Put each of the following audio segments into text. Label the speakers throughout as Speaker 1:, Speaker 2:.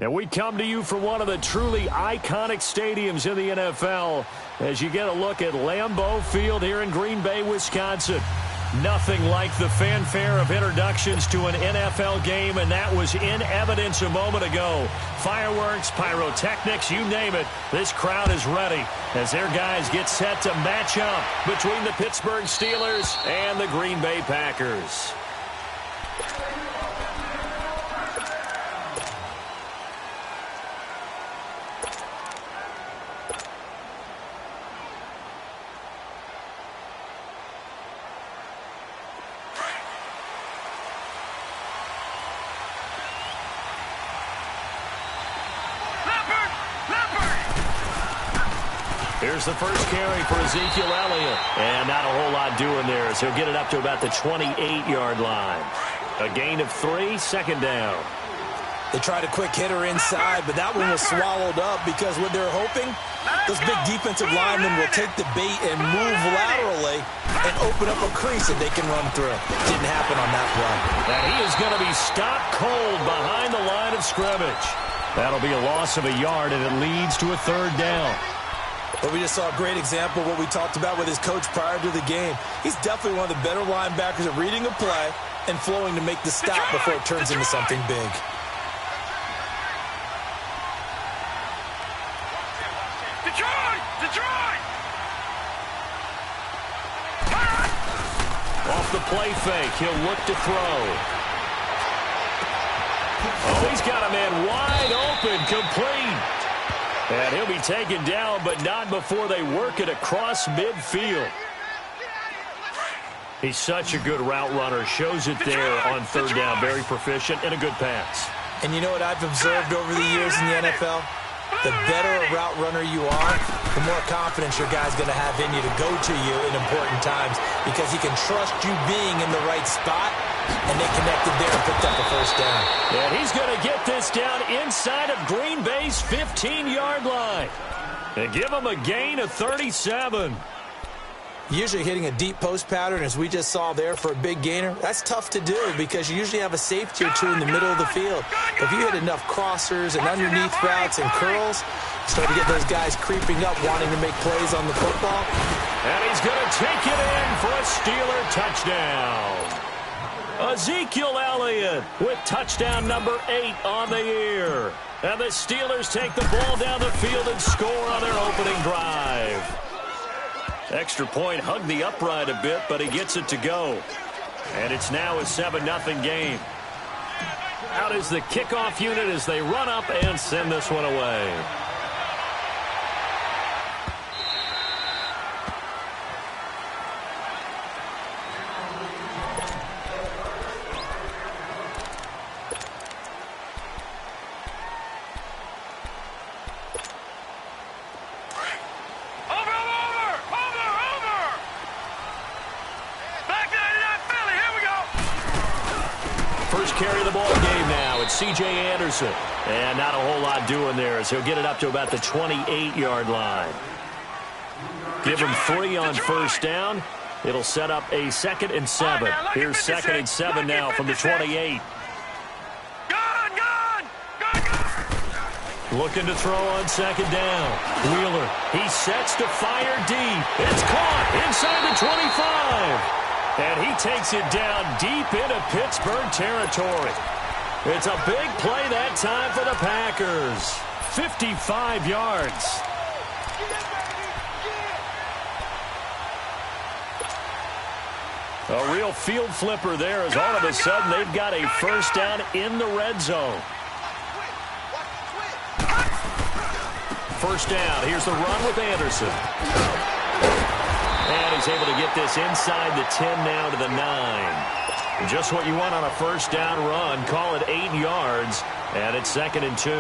Speaker 1: And we come to you from one of the truly iconic stadiums in the NFL as you get a look at Lambeau Field here in Green Bay, Wisconsin. Nothing like the fanfare of introductions to an NFL game, and that was in evidence a moment ago. Fireworks, pyrotechnics, you name it. This crowd is ready as their guys get set to match up between the Pittsburgh Steelers and the Green Bay Packers. Here's the first carry for Ezekiel Elliott. And not a whole lot doing there as he'll get it up to about the 28-yard line. A gain of 3, second down.
Speaker 2: They tried a quick hitter inside, but that one was swallowed up because what they're hoping, those big defensive linemen will take the bait and move laterally and open up a crease that they can run through. Didn't happen on that play.
Speaker 1: And he is going to be stopped cold behind the line of scrimmage. That'll be a loss of a yard, and it leads to a third down.
Speaker 2: But we just saw a great example of what we talked about with his coach prior to the game. He's definitely one of the better linebackers at reading a play and flowing to make the stop before it turns into something big.
Speaker 1: Off the play fake, he'll look to throw. Oh, he's got a man wide open, complete. And he'll be taken down, but not before they work it across midfield. He's such a good route runner. Shows it there on third down. Very proficient and a good pass.
Speaker 2: And you know what I've observed over the years in the NFL? the better a route runner you are, the more confidence your guy's going to have in you to go to you in important times because he can trust you being in the right spot, and they connected there and picked up a first down.
Speaker 1: And he's going to get this down inside of Green Bay's 15-yard line. And give him a gain of 37.
Speaker 2: Usually hitting a deep post pattern, as we just saw there for a big gainer, that's tough to do because you usually have a safety or two in the middle of the field. But if you hit enough crossers and underneath routes and curls, start to get those guys creeping up, wanting to make plays on the football.
Speaker 1: And he's going to take it in for a Steeler touchdown. Ezekiel Elliott with touchdown number 8 on the year. And the Steelers take the ball down the field and score on their opening drive. Extra point hugged the upright a bit, but he gets it to go. And it's now a 7-0 game. Out is the kickoff unit as they run up and send this one away. Carry of the ball game now. It's C.J. Anderson. And not a whole lot doing there as he'll get it up to about the 28-yard line. Give him 3 on first down. It'll set up a 2nd and 7. Here's 2nd and 7 now from the 28. Looking to throw on 2nd down. Wheeler, he sets to fire deep. It's caught inside the 25. And he takes it down deep into Pittsburgh territory. It's a big play that time for the Packers. 55 yards. A real field flipper there as all of a sudden they've got a first down in the red zone. First down. Here's the run with Anderson. And he's able to get this inside the 10 now to the 9. Just what you want on a first down run. Call it 8 yards. And it's 2nd and 2.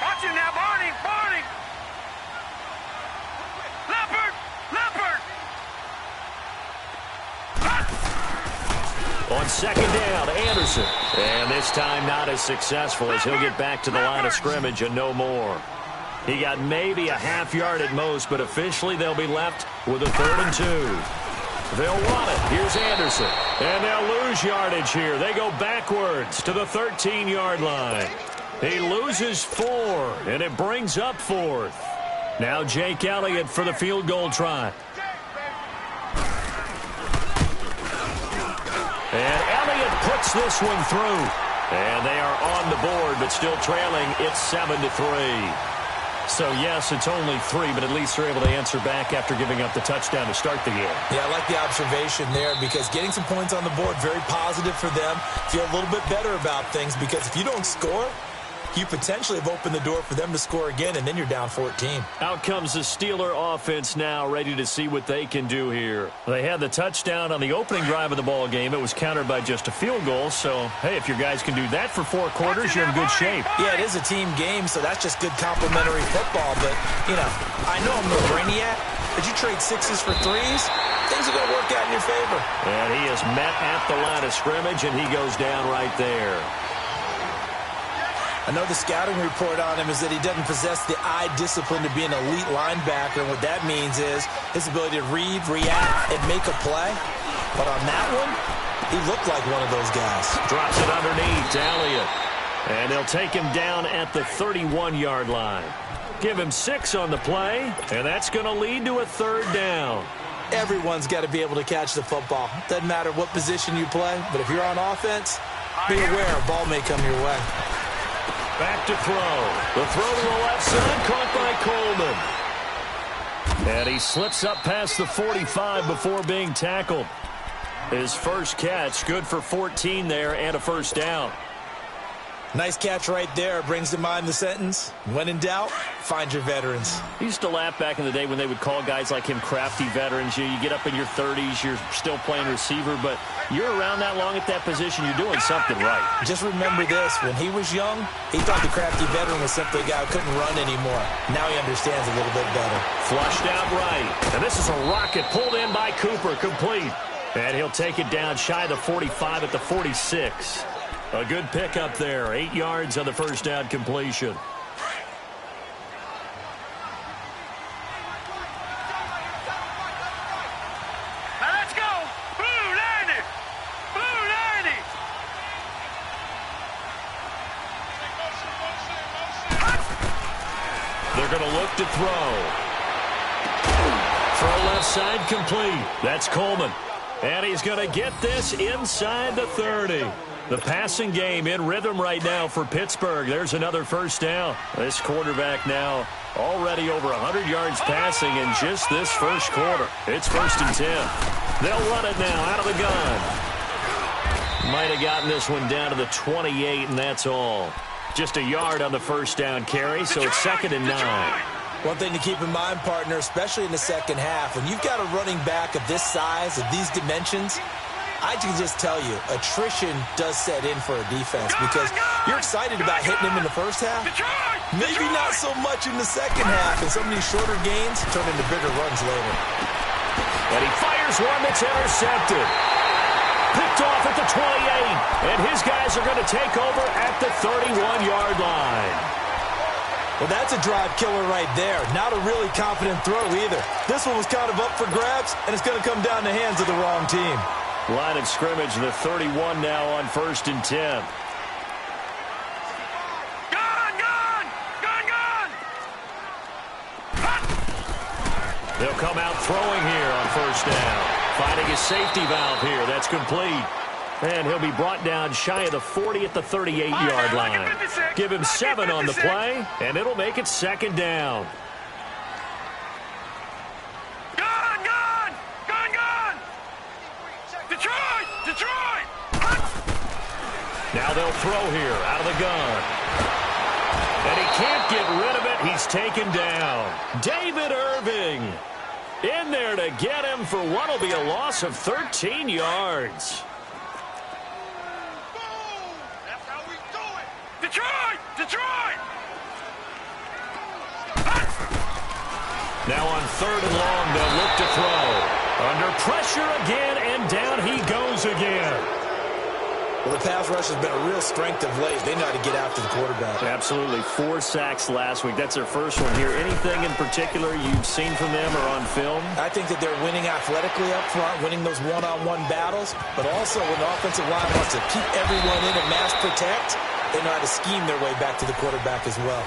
Speaker 3: Watch him now, Barney! Leopard!
Speaker 1: On 2nd down, Anderson. And this time not as successful as he'll get back to the line of scrimmage and no more. He got maybe a half yard at most, but officially they'll be left with a 3rd and 2. They'll want it. Here's Anderson. And they'll lose yardage here. They go backwards to the 13-yard line. He loses 4, and it brings up 4th. Now Jake Elliott for the field goal try. And Elliott puts this one through. And they are on the board, but still trailing. It's 7-3. So, yes, it's only 3, but at least they're able to answer back after giving up the touchdown to start the game.
Speaker 2: Yeah, I like the observation there because getting some points on the board, very positive for them. Feel a little bit better about things because if you don't score, you potentially have opened the door for them to score again, and then you're down 14.
Speaker 1: Out comes the Steeler offense now, ready to see what they can do here. They had the touchdown on the opening drive of the ball game. It was countered by just a field goal. So, hey, if your guys can do that for 4 quarters, you're in good shape.
Speaker 2: Yeah, it is a team game, so that's just good complimentary football. But, you know, I know I'm no brainiac, but you trade 6s for 3s, things are going to work out in your favor.
Speaker 1: And he is met at the line of scrimmage, and he goes down right there.
Speaker 2: I know the scouting report on him is that he doesn't possess the eye discipline to be an elite linebacker. And what that means is his ability to read, react, and make a play. But on that one, he looked like one of those guys.
Speaker 1: Drops it underneath to Elliott. And they'll take him down at the 31-yard line. Give him 6 on the play, and that's going to lead to a 3rd down.
Speaker 2: Everyone's got to be able to catch the football. Doesn't matter what position you play, but if you're on offense, be aware a ball may come your way.
Speaker 1: Back to throw. The throw to the left side, caught by Coleman. And he slips up past the 45 before being tackled. His first catch, good for 14 there and a first down.
Speaker 2: Nice catch right there. Brings to mind the sentence, when in doubt, find your veterans.
Speaker 1: I used to laugh back in the day when they would call guys like him crafty veterans. You get up in your 30s, you're still playing receiver, but you're around that long at that position, you're doing something right.
Speaker 2: Just remember this, when he was young, he thought the crafty veteran was simply a guy who couldn't run anymore. Now he understands a little bit better.
Speaker 1: Flushed out right, and this is a rocket pulled in by Cooper, complete. And he'll take it down shy of the 45 at the 46. A good pickup there, 8 yards on the first down completion.
Speaker 3: Now let's go. Blue 90. Blue 90.
Speaker 1: They're going to look to throw. Throw left side complete. That's Coleman. And he's going to get this inside the 30. The passing game in rhythm right now for Pittsburgh. There's another first down. This quarterback now already over 100 yards passing in just this first quarter. It's 1st and 10. They'll run it now out of the gun. Might have gotten this one down to the 28, and that's all. Just a yard on the first down carry, so it's 2nd and 9.
Speaker 2: One thing to keep in mind, partner, especially in the second half, when you've got a running back of this size, of these dimensions, I can just tell you, attrition does set in for a defense because you're excited about hitting him in the first half. Maybe not so much in the second half, and some of these shorter gains turn into bigger runs later.
Speaker 1: And he fires one that's intercepted. Picked off at the 28, and his guys are going to take over at the 31-yard line.
Speaker 2: Well, that's a drive killer right there. Not a really confident throw either. This one was kind of up for grabs, and it's going to come down the hands of the wrong team.
Speaker 1: Line of scrimmage, the 31 now on 1st and 10.
Speaker 3: Gun, gun, gun, gun.
Speaker 1: They'll come out throwing here on first down. Finding his safety valve here. That's complete. And he'll be brought down shy of the 40 at the 38-yard line. Give him 7 on the play, and it'll make it 2nd down.
Speaker 3: Gun, gun, gun, gun. Detroit, Detroit.
Speaker 1: Now they'll throw here out of the gun. And he can't get rid of it. He's taken down. David Irving in there to get him for what will be a loss of 13 yards.
Speaker 3: Detroit, Detroit.
Speaker 1: Now on 3rd and long, they'll look to throw. Under pressure again, and down he goes again.
Speaker 2: Well, the pass rush has been a real strength of late. They know how to get after the quarterback.
Speaker 1: Absolutely. 4 sacks last week. That's their first one here. Anything in particular you've seen from them or on film?
Speaker 2: I think that they're winning athletically up front, winning those one-on-one battles, but also when the offensive line wants to keep everyone in and mass protect, they know how to scheme their way back to the quarterback as well.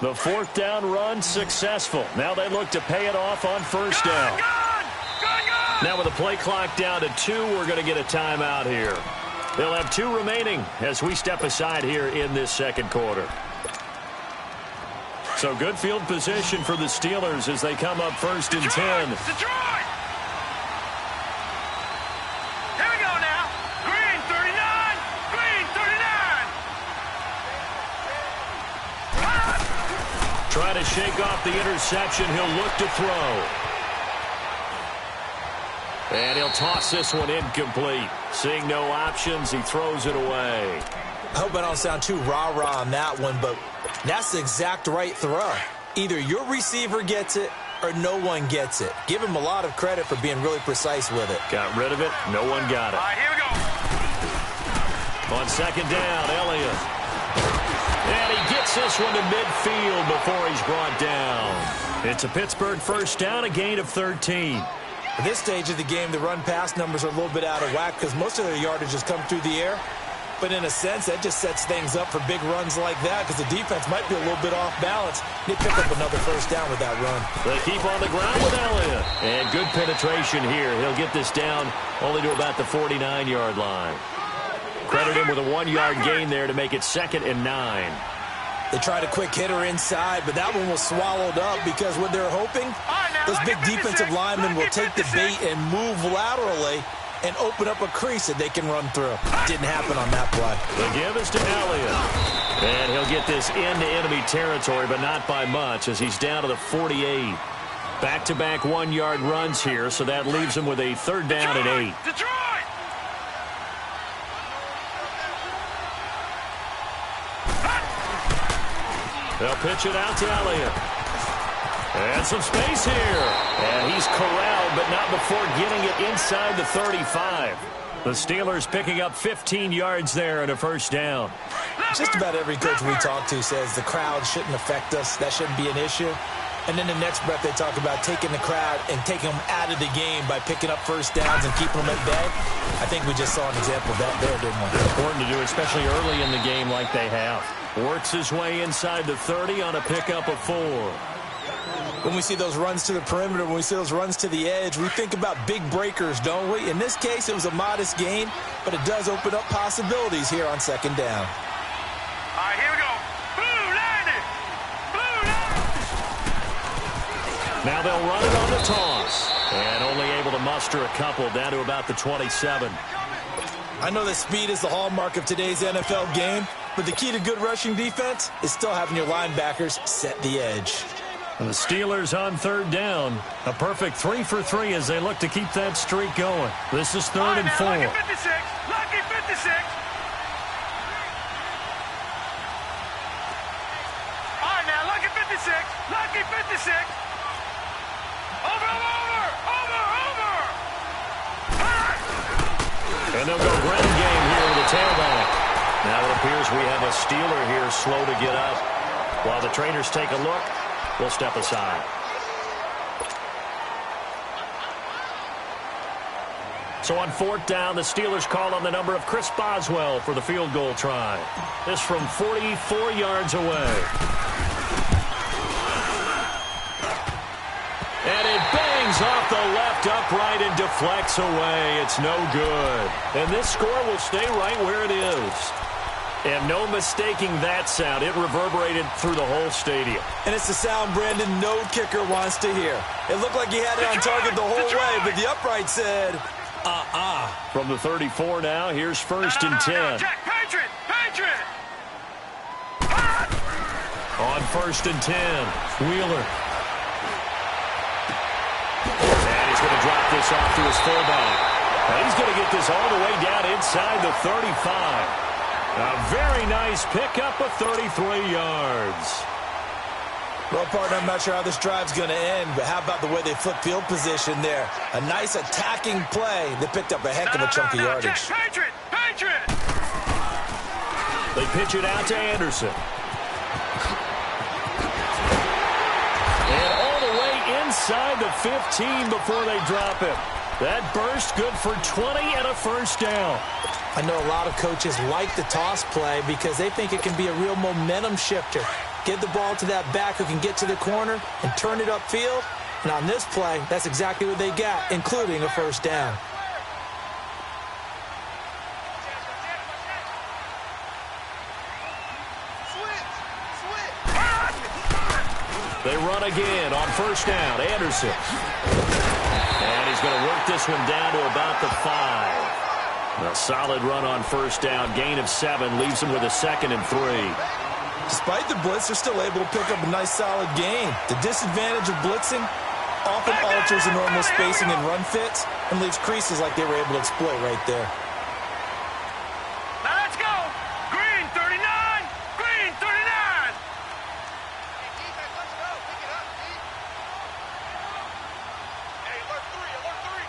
Speaker 1: The 4th down run successful. Now they look to pay it off on first down. Now with the play clock down to 2, we're going to get a timeout here. They'll have 2 remaining as we step aside here in this second quarter. So good field position for the Steelers as they come up 1st and 10.
Speaker 3: Detroit. Here we go now. Green 39. Green 39.
Speaker 1: Try to shake off the interception. He'll look to throw. And he'll toss this one incomplete. Seeing no options, he throws it away.
Speaker 2: I hope I don't sound too rah-rah on that one, but that's the exact right throw. Either your receiver gets it or no one gets it. Give him a lot of credit for being really precise with it.
Speaker 1: Got rid of it. No one got it.
Speaker 3: All right, here we go.
Speaker 1: On 2nd down, Elliott. And he gets this one to midfield before he's brought down. It's a Pittsburgh first down, a gain of 13.
Speaker 2: At this stage of the game, the run-pass numbers are a little bit out of whack because most of their yardage has come through the air. But in a sense, that just sets things up for big runs like that because the defense might be a little bit off balance. They pick up another first down with that run.
Speaker 1: They keep on the ground with Elliott. And good penetration here. He'll get this down only to about the 49-yard line. Credit him with a 1-yard gain there to make it 2nd and 9.
Speaker 2: They tried a quick hitter inside, but that one was swallowed up because what they're hoping, those big defensive linemen will take the bait and move laterally and open up a crease that they can run through. Didn't happen on that play.
Speaker 1: The give is to Elliott. And he'll get this into enemy territory, but not by much as he's down to the 48. Back-to-back 1-yard runs here, so that leaves him with a 3rd down and 8.
Speaker 3: Detroit!
Speaker 1: They'll pitch it out to Elliott. And some space here. And he's corralled, but not before getting it inside the 35. The Steelers picking up 15 yards there and a first down.
Speaker 2: Just about every coach we talk to says the crowd shouldn't affect us. That shouldn't be an issue. And then the next breath they talk about taking the crowd and taking them out of the game by picking up first downs and keeping them at bay. I think we just saw an example of that there, didn't we?
Speaker 1: Important to do, especially early in the game like they have. Works his way inside the 30 on a pickup of 4.
Speaker 2: When we see those runs to the perimeter, when we see those runs to the edge, we think about big breakers, don't we? In this case, it was a modest gain, but it does open up possibilities here on 2nd down.
Speaker 3: All right, here we go. Blue landed. Blue landed.
Speaker 1: Now they'll run it on the toss. And only able to muster a couple down to about the 27.
Speaker 2: I know that speed is the hallmark of today's NFL game, but the key to good rushing defense is still having your linebackers set the edge.
Speaker 1: And the Steelers on 3rd down. A perfect 3 for 3 as they look to keep that streak going. This is 3rd and 4.
Speaker 3: Lucky 56. Lucky 56. All right, now, lucky 56. Lucky 56. Over.
Speaker 1: And they'll go ground game here with the tailback. Now it appears we have a Steeler here slow to get up. While the trainers take a look, we'll step aside. So on 4th down, the Steelers call on the number of Chris Boswell for the field goal try. This from 44 yards away. And it bangs off the left upright and deflects away. It's no good. And this score will stay right where it is. And no mistaking that sound. It reverberated through the whole stadium.
Speaker 2: And it's the sound Brandon no kicker wants to hear. It looked like he had it on target the whole way, but the upright said,
Speaker 1: From the 34 now, here's 1st and 10.
Speaker 3: Jack, Patriot.
Speaker 1: On 1st and 10, Wheeler. And he's going to drop this off to his fullback. And he's going to get this all the way down inside the 35. A very nice pickup of 33 yards.
Speaker 2: Well, partner, I'm not sure how this drive's going to end, but how about the way they flip field position there? A nice attacking play that picked up a heck of a chunk of yardage.
Speaker 3: Patriot.
Speaker 1: They pitch it out to Anderson. And all the way inside the 15 before they drop it. That burst good for 20 and a first down.
Speaker 2: I know a lot of coaches like the toss play because they think it can be a real momentum shifter. Get the ball to that back who can get to the corner and turn it upfield. And on this play, that's exactly what they got, including a first down.
Speaker 1: They run again on first down. Anderson. And he's going to work this one down to about the 5. A solid run on first down. Gain of 7 leaves him with a 2nd and 3.
Speaker 2: Despite the blitz, they're still able to pick up a nice solid gain. The disadvantage of blitzing often alters the normal spacing and run fits and leaves creases like they were able to exploit right there.
Speaker 3: Now let's go. Green 39. Green 39. Let's go. Pick it up, D. Hey, alert 3.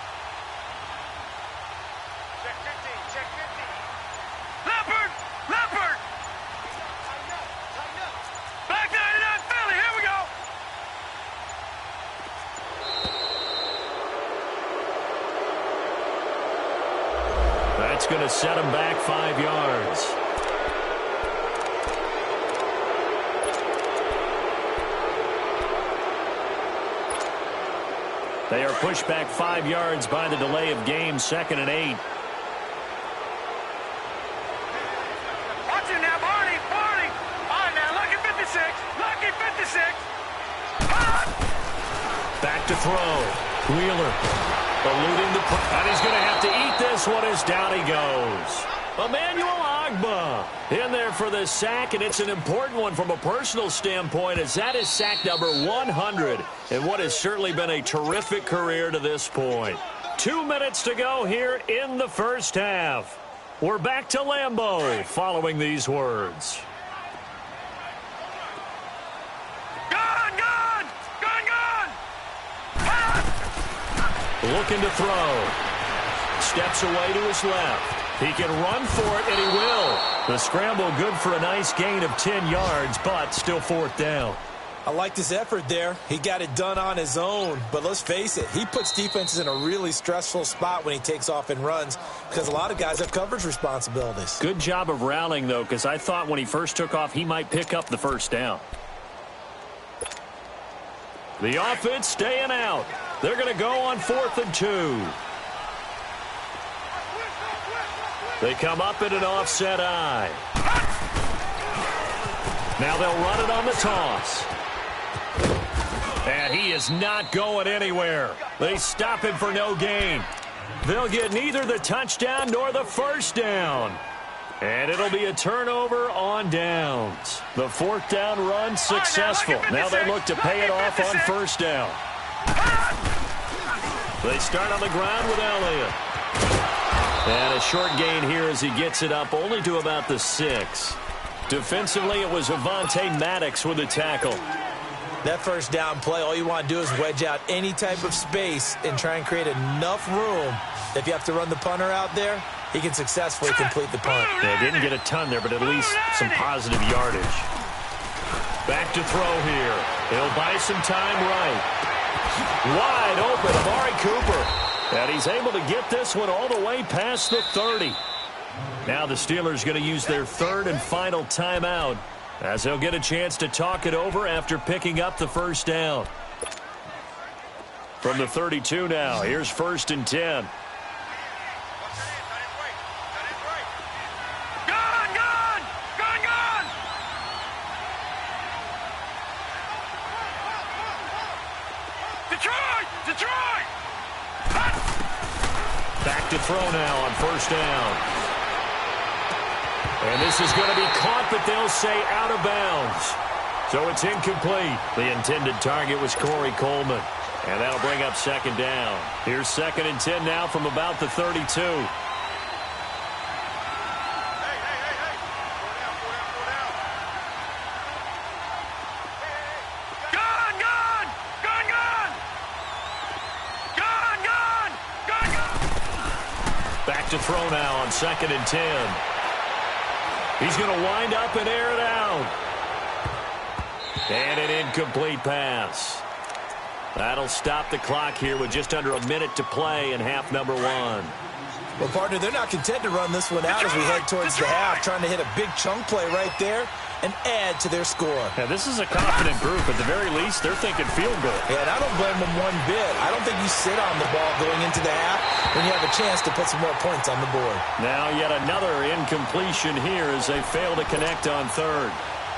Speaker 3: Check 15. Leopard. Back 99 Philly. Here we go.
Speaker 1: That's going to set him back 5 yards. They are pushed back 5 yards by the delay of game, 2nd and 8.
Speaker 3: Watch it now, Barney. All right, now, lucky 56. Lucky 56.
Speaker 1: Back to throw. Wheeler eluding the... And he's going to have to eat this one as down he goes. Emmanuel Ogbah in there for the sack, and it's an important one from a personal standpoint, as that is sack number 100 in what has certainly been a terrific career to this point. 2 minutes to go here in the first half. We're back to Lambeau following these words. Looking to throw. Steps away to his left. He can run for it, and he will. The scramble good for a nice gain of 10 yards, but still 4th down.
Speaker 2: I like this effort there. He got it done on his own. But let's face it, he puts defenses in a really stressful spot when he takes off and runs, because a lot of guys have coverage responsibilities.
Speaker 1: Good job of rallying, though, because I thought when he first took off, he might pick up the 1st down. The offense staying out. They're going to go on 4th and 2. They come up in an offset eye. Now they'll run it on the toss. And he is not going anywhere. They stop him for no gain. They'll get neither the touchdown nor the 1st down. And it'll be a turnover on downs. The 4th down run successful. Now they look to pay it off on 1st down. They start on the ground with Elliott. And a short gain here as he gets it up only to about the 6. Defensively, it was Avonte Maddox with the tackle.
Speaker 2: That 1st down play, all you want to do is wedge out any type of space and try and create enough room. If you have to run the punter out there, he can successfully complete the punt.
Speaker 1: Yeah, didn't get a ton there, but at least some positive yardage. Back to throw here. He'll buy some time right. Wide open, Amari Cooper. And he's able to get this one all the way past the 30. Now the Steelers going to use their 3rd and final timeout, as they'll get a chance to talk it over after picking up the 1st down. From the 32 now, here's 1st and 10.
Speaker 3: Detroit!
Speaker 1: Back to throw now on 1st down. And this is going to be caught, but they'll say out of bounds. So it's incomplete. The intended target was Corey Coleman. And that'll bring up 2nd down. Here's 2nd and 10 now from about the 32. Back to throw now on 2nd and 10. He's going to wind up and air it out. And an incomplete pass. That'll stop the clock here with just under a minute to play in half number 1.
Speaker 2: Well, partner, they're not content to run this one out as we head towards the half, trying to hit a big chunk play right there and add to their score.
Speaker 1: Yeah, this is a confident group. At the very least, they're thinking field goal.
Speaker 2: Yeah, and I don't blame them one bit. I don't think you sit on the ball going into the half when you have a chance to put some more points on the board.
Speaker 1: Now yet another incompletion here as they fail to connect on 3rd.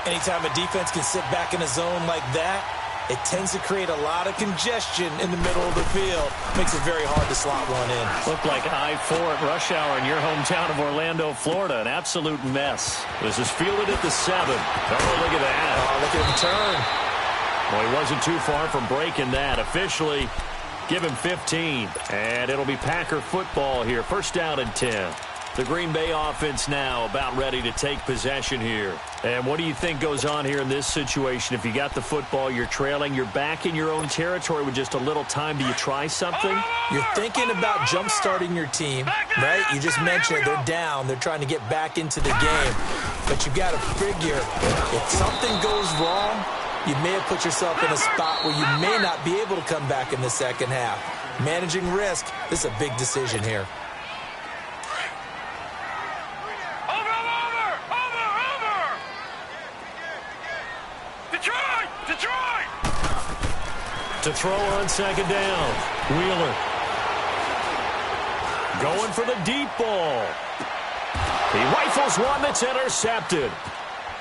Speaker 2: Anytime a defense can sit back in a zone like that, it tends to create a lot of congestion in the middle of the field. Makes it very hard to slot one in.
Speaker 1: Looked like I-4 at rush hour in your hometown of Orlando, Florida. An absolute mess. This is fielded at the 7. Oh, look at that.
Speaker 2: Oh, look at him turn.
Speaker 1: Well, he wasn't too far from breaking that. Officially, give him 15. And it'll be Packer football here. 1st down and 10. The Green Bay offense now about ready to take possession here. And what do you think goes on here in this situation? If you got the football, you're trailing, you're back in your own territory with just a little time. Do you try something?
Speaker 2: You're thinking about jump-starting your team, right? You just mentioned they're down. They're trying to get back into the game. But you got to figure if something goes wrong, you may have put yourself in a spot where you may not be able to come back in the second half. Managing risk, this is a big decision here.
Speaker 1: to throw on second down. Wheeler. Going for the deep ball. He rifles one that's intercepted.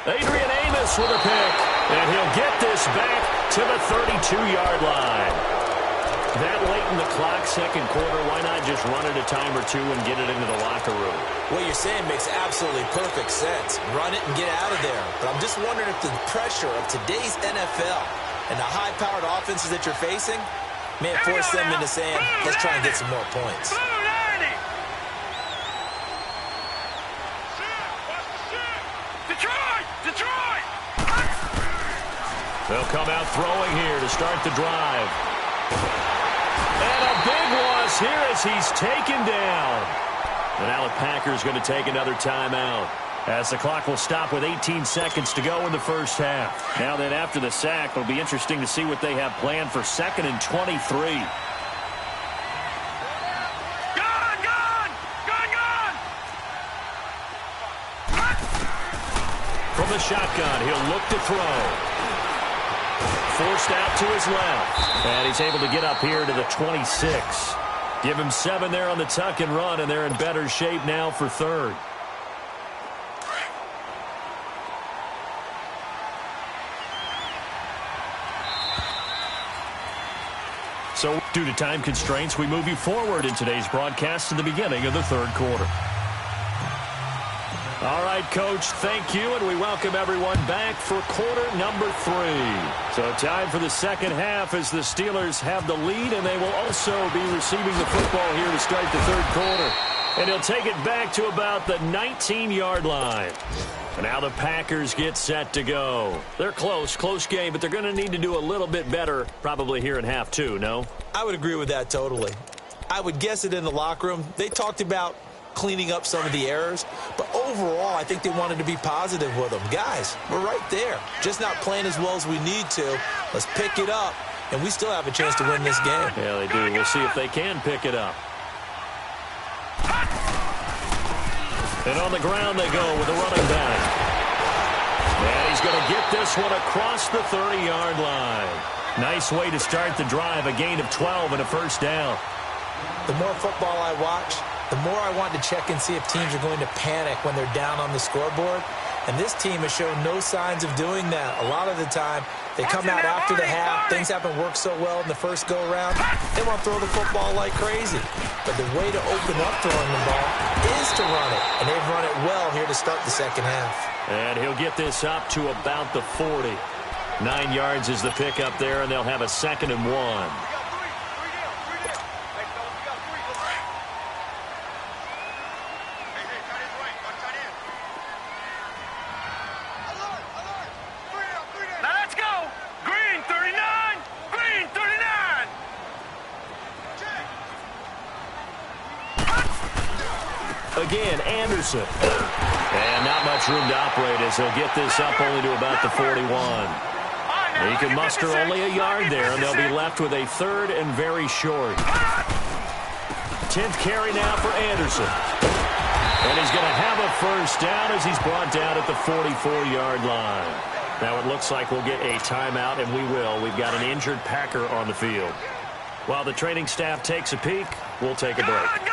Speaker 1: Adrian Amos with a pick. And he'll get this back to the 32-yard line. That late in the clock, second quarter, why not just run it a time or two and get it into the locker room?
Speaker 2: What you're saying makes absolutely perfect sense. Run it and get out of there. But I'm just wondering if the pressure of today's NFL and the high-powered offenses that you're facing may have forced them into saying, let's try and get some more points.
Speaker 3: Detroit!
Speaker 1: They'll come out throwing here to start the drive. And a big loss here as he's taken down. And now the Packers going to take another timeout, as the clock will stop with 18 seconds to go in the first half. Now then, after the sack, it'll be interesting to see what they have planned for 2nd and 23. From the shotgun, he'll look to throw. Forced out to his left. And he's able to get up here to the 26. Give him 7 there on the tuck and run, and they're in better shape now for 3rd. So, due to time constraints, we move you forward in today's broadcast to the beginning of the 3rd quarter. All right, Coach, thank you, and we welcome everyone back for quarter number 3. So time for the second half as the Steelers have the lead, and they will also be receiving the football here to start the 3rd quarter. And he'll take it back to about the 19-yard line. And now the Packers get set to go. They're close game, but they're going to need to do a little bit better probably here in half 2, no?
Speaker 2: I would agree with that totally. I would guess it in the locker room. They talked about cleaning up some of the errors, but overall I think they wanted to be positive with them. Guys, we're right there, just not playing as well as we need to. Let's pick it up, and we still have a chance to win this game.
Speaker 1: Yeah, they do. We'll see if they can pick it up. And on the ground they go with a running back, and he's going to get this one across the 30-yard line. Nice way to start the drive, a gain of 12 and a first down.
Speaker 2: The more football I watch, the more I want to check and see if teams are going to panic when they're down on the scoreboard. And this team has shown no signs of doing that. A lot of the time, they come out after the half. Things haven't worked so well in the first go-around. They want to throw the football like crazy. But the way to open up throwing the ball is to run it. And they've run it well here to start the second half.
Speaker 1: And he'll get this up to about the 40. 9 yards is the pickup there, and they'll have a 2nd and 1. Again, Anderson. And not much room to operate as he'll get this up only to about the 41. He can muster only a yard there, and they'll be left with a 3rd and very short. 10th carry now for Anderson. And he's going to have a first down as he's brought down at the 44-yard line. Now it looks like we'll get a timeout, and we will. We've got an injured Packer on the field. While the training staff takes a peek, we'll take a break.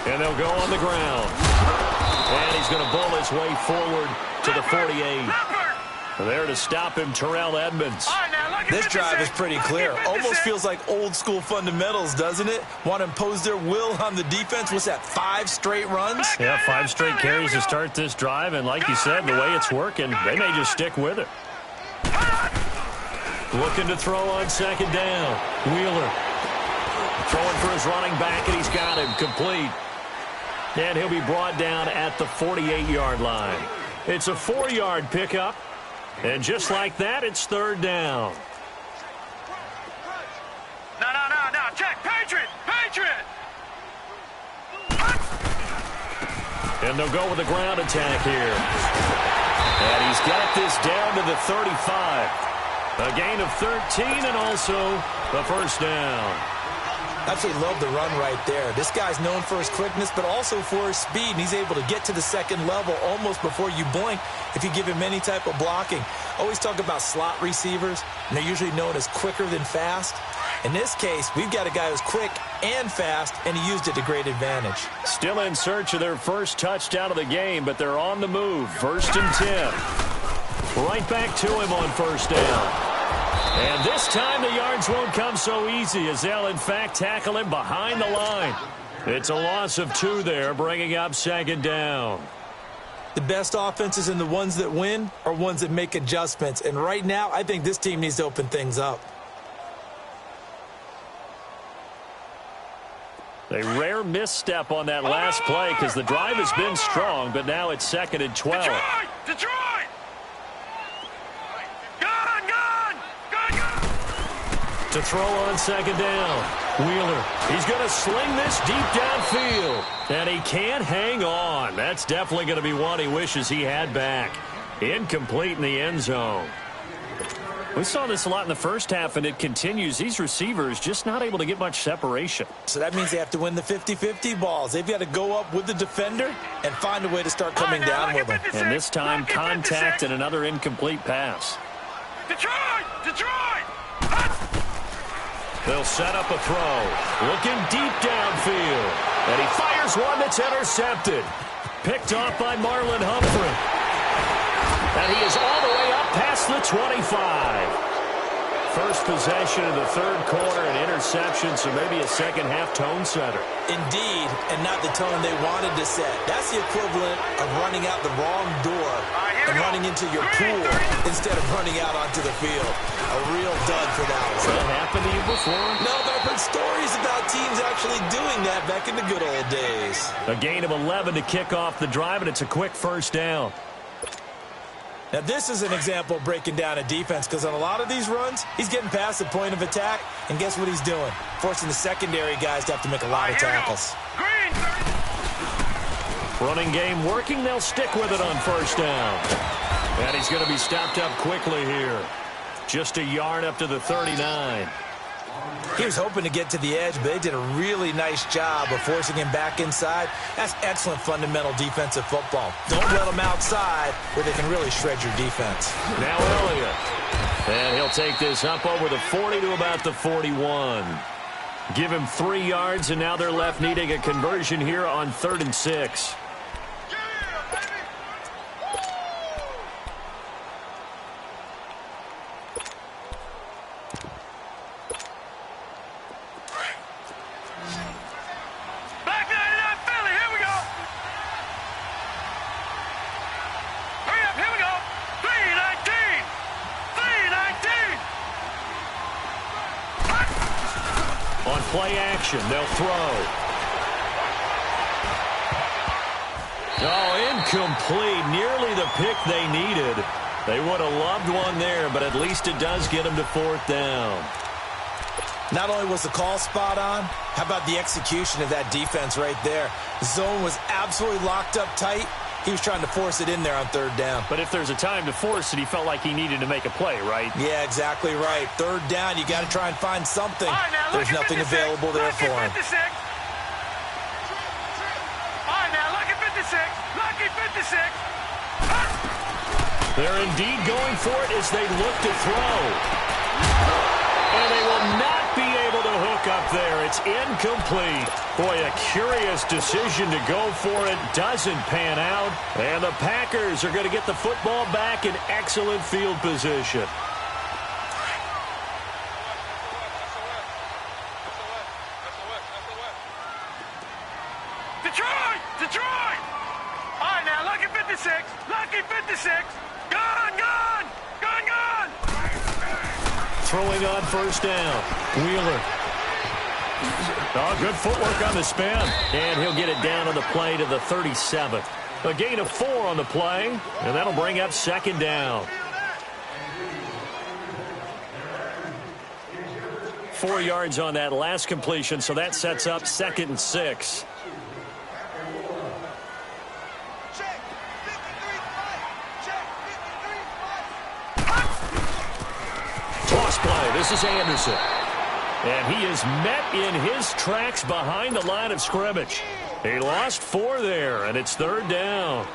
Speaker 1: And they'll go on the ground. And he's going to bull his way forward to the 48. There to stop him, Terrell Edmonds.
Speaker 2: This drive is pretty clear. Almost feels like old school fundamentals, doesn't it? Want to impose their will on the defense. What's that, 5 straight runs?
Speaker 1: Yeah, 5 straight carries to start this drive. And like you said, the way it's working, they may just stick with it. Looking to throw on 2nd down. Wheeler throwing for his running back, and he's got him complete. And he'll be brought down at the 48-yard line. It's a 4-yard pickup. And just like that, it's 3rd down.
Speaker 3: No. Check. Patriot.
Speaker 1: And they'll go with a ground attack here. And he's got this down to the 35. A gain of 13 and also the first down.
Speaker 2: Absolutely love the run right there. This guy's known for his quickness, but also for his speed, and he's able to get to the second level almost before you blink if you give him any type of blocking. Always talk about slot receivers, and they're usually known as quicker than fast. In this case, we've got a guy who's quick and fast, and he used it to great advantage.
Speaker 1: Still in search of their first touchdown of the game, but they're on the move. 1st and 10. Right back to him on 1st down. And this time the yards won't come so easy as they'll, in fact, tackle him behind the line. It's a loss of 2 there, bringing up 2nd down.
Speaker 2: The best offenses and the ones that win are ones that make adjustments. And right now, I think this team needs to open things up.
Speaker 1: A rare misstep on that last play because the drive has been strong, but now it's 2nd and 12.
Speaker 3: Detroit!
Speaker 1: To throw on 2nd down. Wheeler, he's going to sling this deep downfield. And he can't hang on. That's definitely going to be one he wishes he had back. Incomplete in the end zone. We saw this a lot in the first half, and it continues. These receivers just not able to get much separation.
Speaker 2: So that means they have to win the 50-50 balls. They've got to go up with the defender and find a way to start coming down with them.
Speaker 1: And this time, contact and another incomplete pass.
Speaker 3: Detroit!
Speaker 1: They'll set up a throw. Looking deep downfield. And he fires one that's intercepted. Picked off by Marlon Humphrey. And he is all the way up past the 25. First possession of the 3rd quarter, an interception, so maybe a second-half tone setter.
Speaker 2: Indeed, and not the tone they wanted to set. That's the equivalent of running out the wrong door and running into your pool instead of running out onto the field. A real dud for that one.
Speaker 1: Has that happened to you before?
Speaker 2: No, but I've heard stories about teams actually doing that back in the good old days.
Speaker 1: A gain of 11 to kick off the drive, and it's a quick 1st down.
Speaker 2: Now, this is an example of breaking down a defense because on a lot of these runs, he's getting past the point of attack, and guess what he's doing? Forcing the secondary guys to have to make a lot of tackles.
Speaker 1: Running game working. They'll stick with it on 1st down. And he's going to be stopped up quickly here. Just a yard up to the 39.
Speaker 2: He was hoping to get to the edge, but they did a really nice job of forcing him back inside. That's excellent fundamental defensive football. Don't let them outside where they can really shred your defense.
Speaker 1: Now Elliott. And he'll take this up over the 40 to about the 41. Give him 3 yards, and now they're left needing a conversion here on 3rd and 6. Play action. They'll throw. Oh, incomplete. Nearly the pick they needed. They would have loved one there, but at least it does get them to 4th down.
Speaker 2: Not only was the call spot on, how about the execution of that defense right there? The zone was absolutely locked up tight. He was trying to force it in there on 3rd down.
Speaker 1: But if there's a time to force it, he felt like he needed to make a play, right?
Speaker 2: Yeah, exactly right. 3rd down, you got to try and find something. There's nothing available there for him.
Speaker 3: All right, now look at 56. Lucky 56.
Speaker 1: They're indeed going for it as they look to throw. And they will not be able to hook up there. It's incomplete. Boy, a curious decision to go for it. Doesn't pan out. And the Packers are going to get the football back in excellent field position.
Speaker 3: Detroit! All right, now lucky 56. Lucky 56. Gone!
Speaker 1: Throwing on 1st down. Wheeler. Oh, good footwork on the spin. And he'll get it down on the play to the 37. A gain of 4 on the play. And that'll bring up 2nd down. 4 yards on that last completion, so that sets up 2nd and 6. Toss play. This is Anderson. And he is met in his tracks behind the line of scrimmage. He lost 4 there, and it's 3rd down.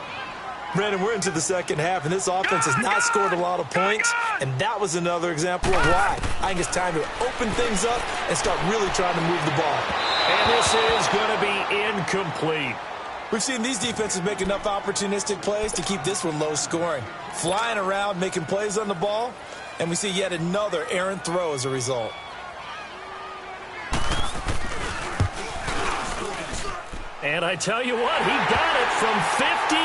Speaker 2: Brandon, we're into the second half, and this offense has not scored a lot of points, and that was another example of why. I think it's time to open things up and start really trying to move the ball.
Speaker 1: And this is going to be incomplete.
Speaker 2: We've seen these defenses make enough opportunistic plays to keep this one low scoring. Flying around, making plays on the ball, and we see yet another errant throw as a result.
Speaker 1: And I tell you what, he got it from 58.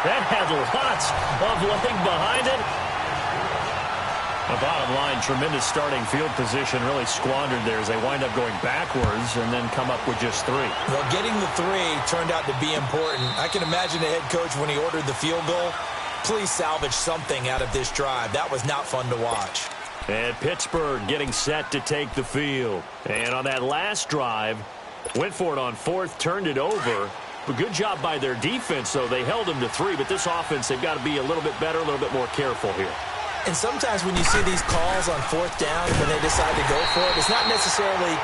Speaker 1: That had lots of leg behind it. The bottom line, tremendous starting field position, really squandered there as they wind up going backwards and then come up with just 3.
Speaker 2: Well, getting the 3 turned out to be important. I can imagine the head coach when he ordered the field goal. Please salvage something out of this drive. That was not fun to watch.
Speaker 1: And Pittsburgh getting set to take the field. And on that last drive, went for it on 4th, turned it over. But good job by their defense, though. They held them to 3, but this offense, they've got to be a little bit better, a little bit more careful here.
Speaker 2: And sometimes when you see these calls on 4th down, when they decide to go for it, it's not necessarily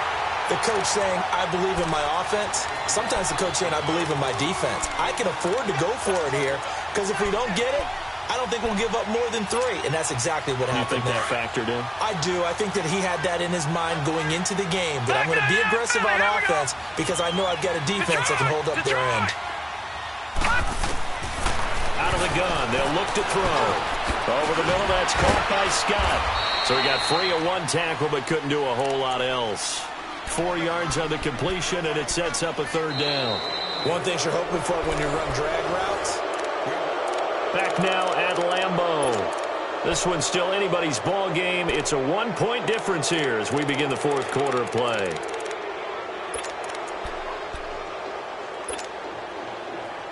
Speaker 2: the coach saying, I believe in my offense. Sometimes the coach saying, I believe in my defense. I can afford to go for it here, because if we don't get it, I don't think we'll give up more than 3, and that's exactly what happened there.
Speaker 1: You think that factored in?
Speaker 2: I do. I think that he had that in his mind going into the game, that I'm going to be aggressive on offense because I know I've got a defense that can hold up their end.
Speaker 1: Out of the gun, they'll look to throw. Over the middle, that's caught by Scott. So he got free of 1 tackle but couldn't do a whole lot else. 4 yards on the completion, and it sets up a 3rd down.
Speaker 2: One thing you're hoping for when you run drag routes.
Speaker 1: Back now at Lambeau. This one's still anybody's ball game. It's a 1-point difference here as we begin the 4th quarter of play.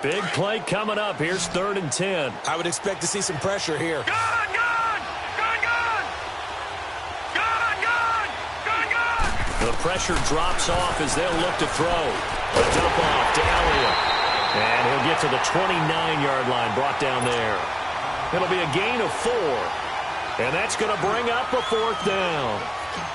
Speaker 1: Big play coming up. Here's 3rd and 10.
Speaker 2: I would expect to see some pressure here.
Speaker 3: Gun!
Speaker 1: The pressure drops off as they'll look to throw. A dump off to Elliott. And he'll get to the 29-yard line, brought down there. It'll be a gain of 4. And that's going to bring up a 4th down.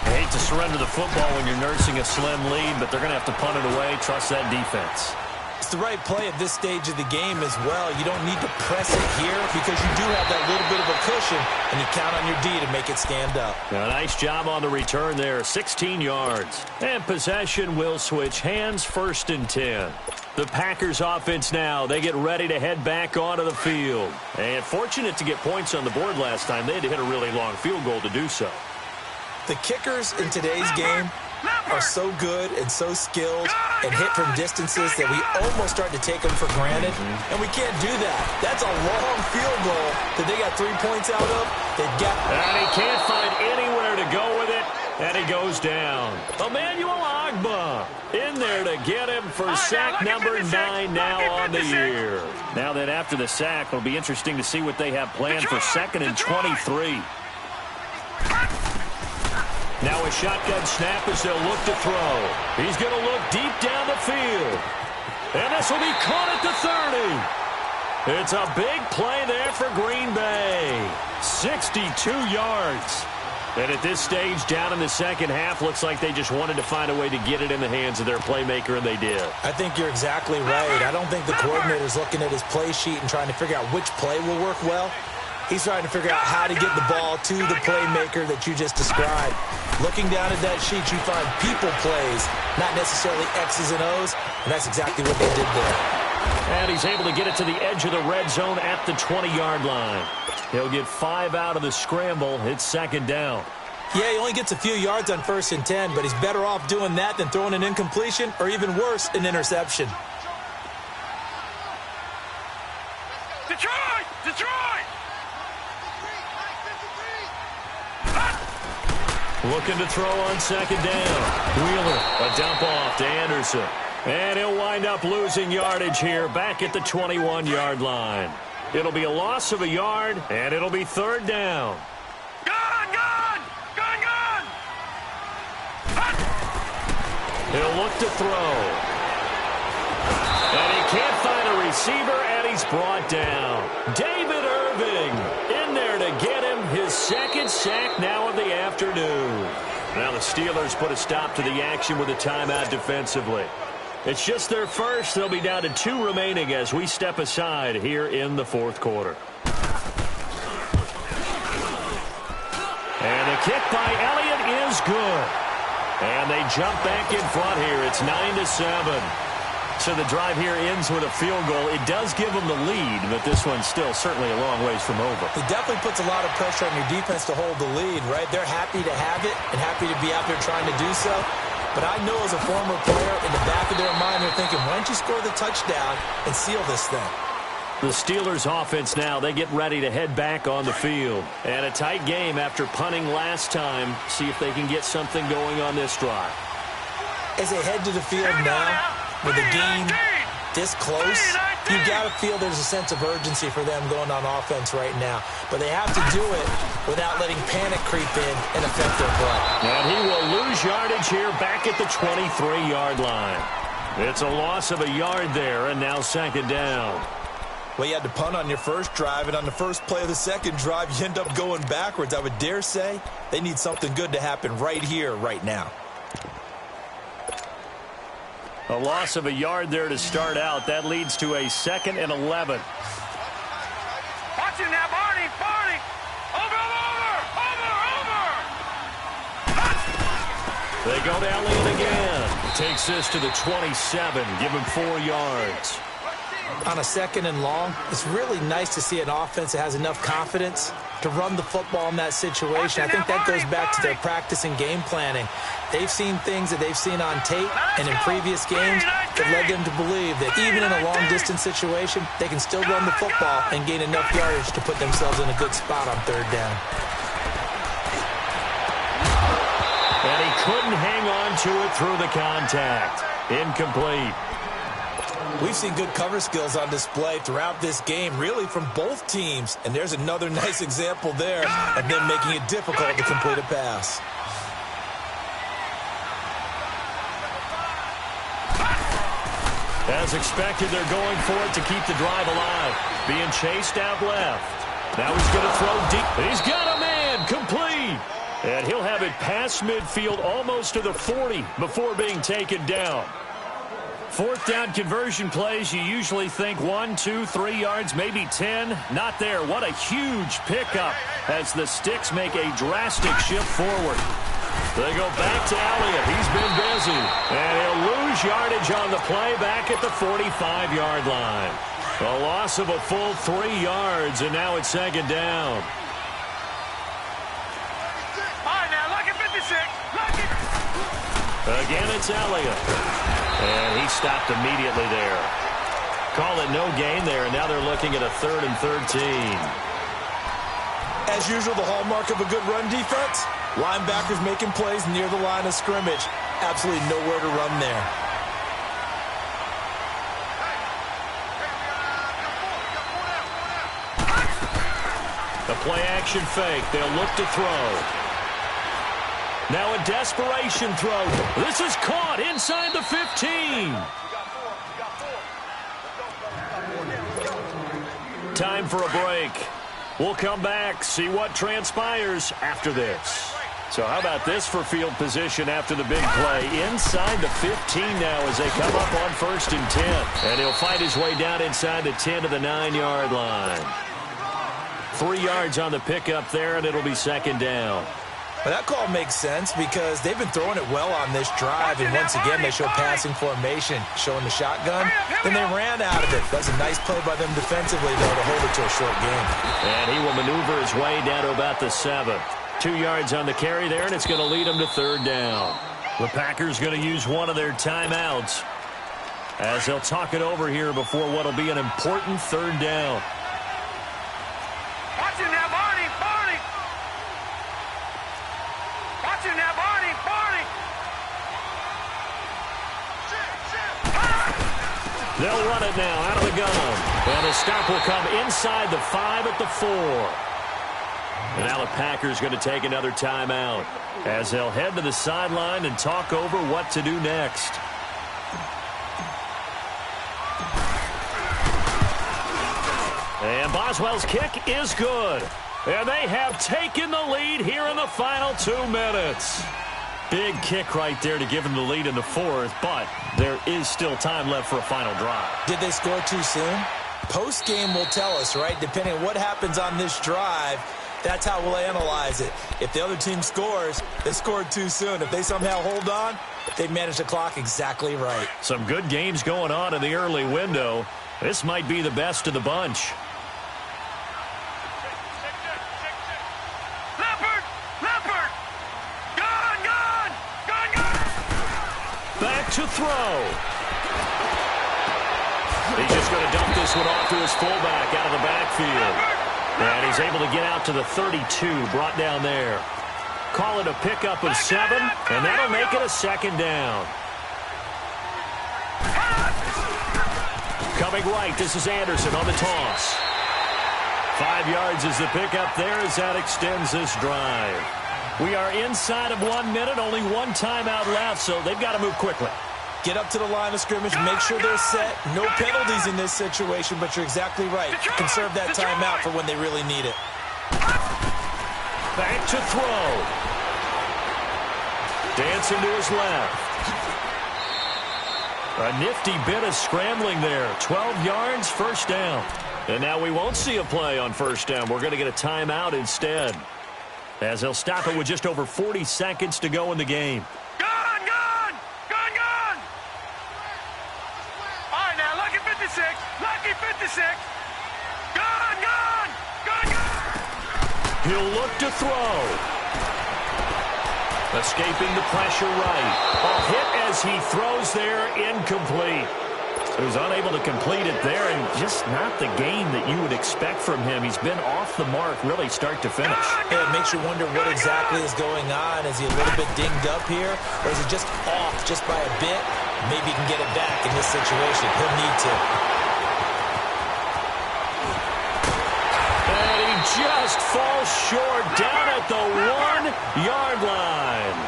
Speaker 1: I hate to surrender the football when you're nursing a slim lead, but they're going to have to punt it away. Trust that defense.
Speaker 2: It's the right play at this stage of the game as well. You don't need to press it here because you do have that little bit of a cushion, and you count on your D to make it stand up.
Speaker 1: A nice job on the return there, 16 yards. And possession will switch hands, 1st and 10. The Packers offense now, they get ready to head back onto the field. And fortunate to get points on the board last time. They had to hit a really long field goal to do so.
Speaker 2: The kickers in today's game are so good and so skilled and hit from distances that we almost start to take them for granted, and we can't do that. That's a long field goal that they got 3 points out of. They've got,
Speaker 1: and he can't find anywhere to go with it, and he goes down. Emmanuel Ogbah in there to get him for sack number 9 now on the year. Now that after the sack, it'll be interesting to see what they have planned for 2nd and 23. Now a shotgun snap as they'll look to throw. He's going to look deep down the field. And this will be caught at the 30. It's a big play there for Green Bay. 62 yards. And at this stage, down in the second half, looks like they just wanted to find a way to get it in the hands of their playmaker, and they did.
Speaker 2: I think you're exactly right. I don't think the coordinator's looking at his play sheet and trying to figure out which play will work well. He's trying to figure out how to get the ball to the playmaker that you just described. Looking down at that sheet, you find people plays, not necessarily X's and O's, and that's exactly what they did there.
Speaker 1: And he's able to get it to the edge of the red zone at the 20-yard line. He'll get 5 out of the scramble. It's 2nd down.
Speaker 2: Yeah, he only gets a few yards on 1st and 10, but he's better off doing that than throwing an incompletion or even worse, an interception.
Speaker 3: Detroit! Detroit!
Speaker 1: Looking to throw on 2nd down. Wheeler, a dump off to Anderson. And he'll wind up losing yardage here back at the 21-yard line. It'll be a loss of a yard, and it'll be 3rd down.
Speaker 3: Gun! Gun! Gun! Gun!
Speaker 1: He'll look to throw. And he can't find a receiver, and he's brought down. David Irving in there to get him his 2nd sack now of the afternoon. Now the Steelers put a stop to the action with a timeout defensively. It's just their first. They'll be down to 2 remaining as we step aside here in the fourth quarter. And the kick by Elliott is good. And they jump back in front here. It's 9-7. So the drive here ends with a field goal. It does give them the lead, but this one's still certainly a long ways from over.
Speaker 2: It definitely puts a lot of pressure on your defense to hold the lead, right? They're happy to have it and happy to be out there trying to do so. But I know as a former player, in the back of their mind, they're thinking, why don't you score the touchdown and seal this thing?
Speaker 1: The Steelers offense now, they get ready to head back on the field. And a tight game after punting last time. See if they can get something going on this drive.
Speaker 2: As they head to the field now, with a game this close, you got to feel there's a sense of urgency for them going on offense right now. But they have to do it without letting panic creep in and affect their play.
Speaker 1: And he will lose yardage here back at the 23-yard line. It's a loss of a yard there, and now second down.
Speaker 2: Well, you had to punt on your first drive, and on the first play of the second drive, you end up going backwards. I would dare say they need something good to happen right here, right now.
Speaker 1: A loss of a yard there to start out. That leads to a 2nd and 11.
Speaker 3: Watch him now, Barney! Barney! Over!
Speaker 1: They go to Elliott again. Takes this to the 27. Give him 4 yards.
Speaker 2: On a 2nd and long, it's really nice to see an offense that has enough confidence to run the football in that situation. I think that goes back to their practice and game planning. They've seen things that they've seen on tape and in previous games that led them to believe that even in a long-distance situation, they can still run the football and gain enough yardage to put themselves in a good spot on 3rd down.
Speaker 1: And he couldn't hang on to it through the contact. Incomplete.
Speaker 2: We've seen good cover skills on display throughout this game, really from both teams. And there's another nice example there of them making it difficult to complete a pass.
Speaker 1: As expected, they're going for it to keep the drive alive. Being chased out left. Now he's going to throw deep. He's got a man. Complete. And he'll have it past midfield almost to the 40 before being taken down. 4th down conversion plays, you usually think 1, 2, 3 yards, maybe 10. Not there. What a huge pickup as the Sticks make a drastic shift forward. They go back to Elliott. He's been busy. And he'll lose yardage on the play back at the 45-yard line. A loss of a full 3 yards, and now it's 2nd down.
Speaker 3: All right, now, look at 56. Look at...
Speaker 1: Again, it's Elliott. And he stopped immediately there. Call it no gain there, and now they're looking at a 3rd and 13.
Speaker 2: As usual, the hallmark of a good run defense, linebackers making plays near the line of scrimmage. Absolutely nowhere to run there.
Speaker 1: The play-action fake. They'll look to throw. Now a desperation throw. This is caught inside the 15. Time for a break. We'll come back, see what transpires after this. So how about this for field position after the big play? Inside the 15 now as they come up on 1st and 10. And he'll fight his way down inside the 10 to the 9-yard line. 3 yards on the pickup there, and it'll be 2nd down.
Speaker 2: Well, that call makes sense because they've been throwing it well on this drive, and once again they show passing formation, showing the shotgun. Then they ran out of it. That's a nice play by them defensively, though, to hold it to a short game.
Speaker 1: And he will maneuver his way down to about the 7. 2 yards on the carry there, and it's going to lead him to 3rd down. The Packers going to use one of their timeouts as they'll talk it over here before what will be an important 3rd down.
Speaker 3: Watch him now, Barney! Barney! Watch him now, Barney! Barney!
Speaker 1: They'll run it now out of the gun. And the stop will come inside the 5 at the 4. And now the Packers going to take another timeout as they'll head to the sideline and talk over what to do next. And Boswell's kick is good. And they have taken the lead here in the final 2 minutes. Big kick right there to give them the lead in the fourth, but there is still time left for a final drive.
Speaker 2: Did they score too soon? Post-game will tell us, right? Depending on what happens on this drive, that's how we'll analyze it. If the other team scores, they scored too soon. If they somehow hold on, they manage the clock exactly right.
Speaker 1: Some good games going on in the early window. This might be the best of the bunch. Back to throw. He's just going to dump this one off to his fullback out of the backfield. And he's able to get out to the 32, brought down there. Call it a pickup of 7, and that'll make it a second down. Coming right, this is Anderson on the toss. 5 yards is the pickup there as that extends this drive. We are inside of 1 minute, only one timeout left, so they've got to move quickly.
Speaker 2: Get up to the line of scrimmage, make sure they're set. No penalties in this situation, but you're exactly right. Conserve that timeout for when they really need it.
Speaker 1: Back to throw. Dancing to his left. A nifty bit of scrambling there. 12 yards, first down. And now we won't see a play on first down. We're going to get a timeout instead, as they'll stop it with just over 40 seconds to go in the game.
Speaker 3: Gone! All right, now, lucky 56. Lucky 56. Gone!
Speaker 1: He'll look to throw. Escaping the pressure right. A hit as he throws there, incomplete. He was unable to complete it there, and just not the game that you would expect from him. He's been off the mark really start to finish.
Speaker 2: Yeah, it makes you wonder what exactly is going on. Is he a little bit dinged up here, or is he just off just by a bit? Maybe he can get it back in this situation. He'll need to.
Speaker 1: And he just falls short down at the 1-yard line.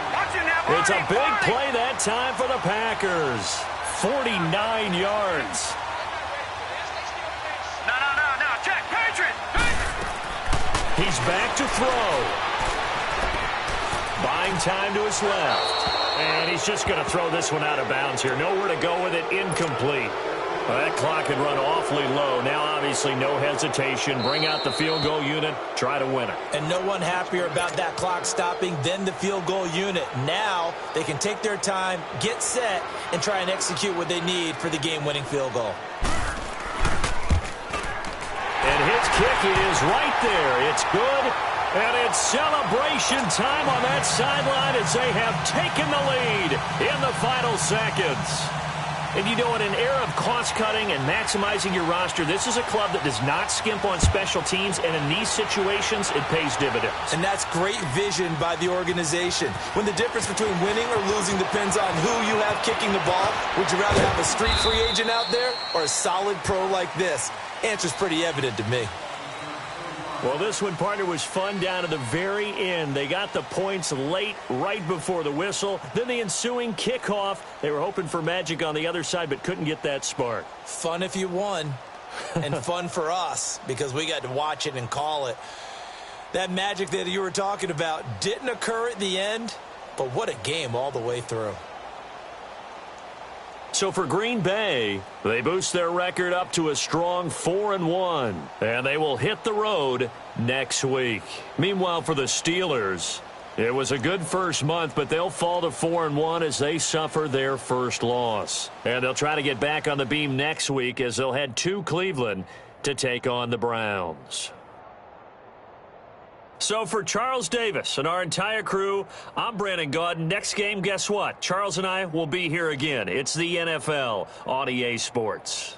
Speaker 1: It's a big play that time for the Packers. 49 yards.
Speaker 3: No. Check. Patriot.
Speaker 1: He's back to throw. Buying time to his left. And he's just going to throw this one out of bounds here. Nowhere to go with it. Incomplete. Well, that clock had run awfully low. Now, obviously, no hesitation. Bring out the field goal unit. Try to win it.
Speaker 2: And no one happier about that clock stopping than the field goal unit. Now they can take their time, get set, and try and execute what they need for the game-winning field goal.
Speaker 1: And his kick is right there. It's good. And it's celebration time on that sideline as they have taken the lead in the final seconds. And you know, in an era of cost-cutting and maximizing your roster, this is a club that does not skimp on special teams, and in these situations, it pays dividends.
Speaker 2: And that's great vision by the organization. When the difference between winning or losing depends on who you have kicking the ball, would you rather have a street free agent out there or a solid pro like this? Answer's pretty evident to me.
Speaker 1: Well, this one, partner, was fun down to the very end. They got the points late, right before the whistle. Then the ensuing kickoff. They were hoping for magic on the other side, but couldn't get that spark.
Speaker 2: Fun if you won, and fun for us, because we got to watch it and call it. That magic that you were talking about didn't occur at the end, but what a game all the way through.
Speaker 1: So for Green Bay, they boost their record up to a strong 4-1, and they will hit the road next week. Meanwhile, for the Steelers, it was a good first month, but they'll fall to 4-1 as they suffer their first loss. And they'll try to get back on the beam next week as they'll head to Cleveland to take on the Browns. So for Charles Davis and our entire crew, I'm Brandon Gaudin. Next game, guess what? Charles and I will be here again. It's the NFL on EA Sports.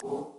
Speaker 4: Oh.